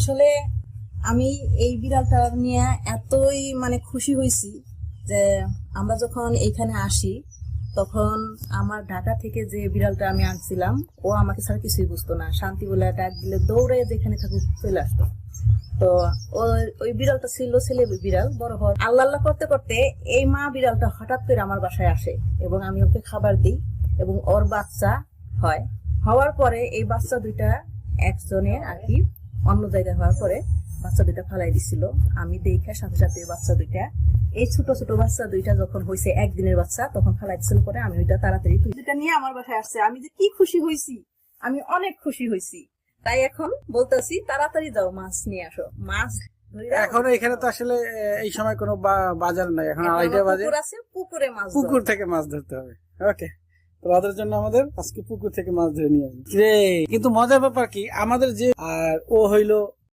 আসলে আমি এই বিড়ালটা নিয়ে এতই খুশি হয়েছি যে আমরা যখন এইখানে আসি তখন আমার ঢাকা থেকে যে বিড়ালটা আমি আনছিলাম ও আমাকে ছাড়া কিছুই বুঝতো না, শান্তি বলে ডাক দিলে দৌড়ে যেখানে থাকুক চলে আসতো। তো ওই বিড়ালটা ছিল ছেলে বিড়াল, বড় হওয়ার আল্লাহ আল্লাহ করতে করতে এই মা বিড়ালটা হঠাৎ করে আমার বাসায় আসে এবং আমি ওকে খাবার দিই এবং ওর বাচ্চা হয়। হওয়ার পরে এই বাচ্চা দুইটা একজনে আর কি অন্য জায়গায় হওয়ার পরে বাচ্চা দুইটা ফালাই দিছিল। আমি দেখার সাথে সাথে বাচ্চা দুইটা, এই ছোট ছোট বাচ্চা দুইটা যখন হয়েছে একদিনের বাচ্চা তখন ফালাই দিছিল। পরে আমি ওইটা তাড়াতাড়ি দুইটা নিয়ে আমার বাসায় আসছে। আমি যে কি খুশি হয়েছি, আমি অনেক খুশি হয়েছি। তাই এখন বলতেছি তাড়াতাড়ি যাও মাছ নিয়ে আসো, মাছ এখন এখানে তো আসলে এই সময় কোনো বাজার নাই, এখন এখন 2:30 আমার বাজে। পুকুর আছে, পুকুরে মাছ ধরো। পুকুর থেকে মাছ ধরতে হবে। ওকে, তো ওদের জন্য আমাদের আজকে পুকুর থেকে মাছ ধরে নিয়ে আসবে রে। কিন্তু মজার ব্যাপার কি, আমাদের যে আর ও হইলো